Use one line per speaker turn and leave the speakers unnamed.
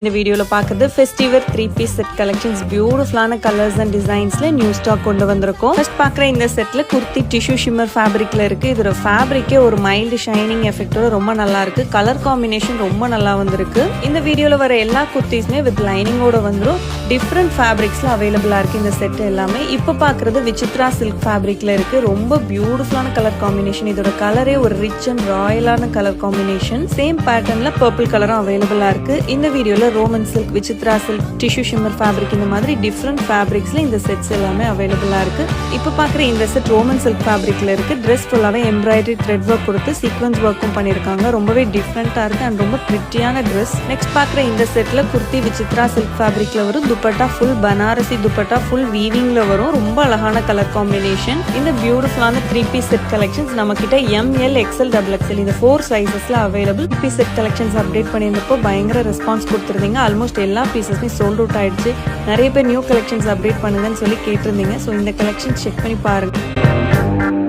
இந்த வீடியோல பார்க்குறது ஃபெஸ்டிவல் 3-piece செட் கலெக்ஷன்ஸ் பியூட்டிஃபுல்லான கலர்ஸ் அண்ட் டிசைன்ஸ்ல நியூ ஸ்டாக் கொண்டு வந்திருக்கோம். ஃபர்ஸ்ட் பார்க்குற இந்த செட்ல குர்த்தி டிஷ்யூ ஷிம்மர் ஃபேப்ரிக்ல இருக்கு. இதோட ஃபேப்ரிக்கே ஒரு மைல்டு ஷைனிங் எஃபெக்டோட ரொம்ப நல்லா இருக்கு. கலர் காம்பினேஷன் ரொம்ப நல்லா வந்திருக்கு. இந்த வீடியோல வர எல்லா குர்த்திஸுமே வித் லைனிங்கோட வந்துடும். டிஃப்ரெண்ட் ஃபேப்ரிக்ஸ்ல அவைலபிளா இருக்கு இந்த செட் எல்லாமே. இப்போ பார்க்குறது விசித்ரா சில்க் ஃபேப்ரிக்ல இருக்கு. ரொம்ப பியூட்டிஃபுல்லான கலர் காம்பினேஷன். இதோட கலரே ஒரு ரிச் அண்ட் ராயலான கலர் காம்பினேஷன். சேம் பேட்டர்ன்ல பர்பிள் கலரும் அவைலபிளா இருக்கு. இந்த வீடியோல Roman silk, Vichitra silk, tissue shimmer fabric இந்த மாதிரி டிஃப்ரெண்ட் ஃபேப்ரிக்ஸ்ல இந்த செட்ஸ் எல்லாமே அவைலபிளா இருக்கு. இப்போ பார்க்குற இந்த செட் ரோமன் சில்க் ஃபேப்ரிக்ல இருக்கு. ட்ரெஸ் ஃபுல்லாவே எம்ப்ராய்டரி த்ரெட் ஒர்க் கொடுத்து சீக்வன்ஸ் ஒர்க்கும் பண்ணிருக்காங்க. ரொம்பவே டிஃப்ரெண்டா இருக்கு அண்ட் ரொம்ப பிரிட்டியான ட்ரெஸ். நெக்ஸ்ட் பார்க்குற இந்த செட்ல குர்த்தி விசித்ரா சில்க் ஃபேப்ரிக்ல வரும். துப்பட்டா ஃபுல் பனாரசி துப்பட்டா ஃபுல் வீவிங்ல வரும். ரொம்ப அழகான கலர் காம்பினேஷன். இந்த பியூட்டிஃபுல்லான 3-piece செட் கலெக்ஷன்ஸ் நம்ம கிட்ட ML, XL, XXL இந்த 4 சைசஸ்ல available. 3-piece set collections update பண்ணியிருந்தப்போ பயங்கர ரெஸ்பான்ஸ் கொடுத்துருந்தீங்க. ஆல்மோஸ்ட் எல்லா பீசஸுமே சோல்ட் அவுட் ஆயிடுச்சு. நிறைய பேர் நியூ கலெக்ஷன்ஸ் அப்டேட் பண்ணுங்கன்னு சொல்லி கேட்டிருந்தீங்க. ஸோ இந்த கலெக்ஷன் செக் பண்ணி பாருங்க.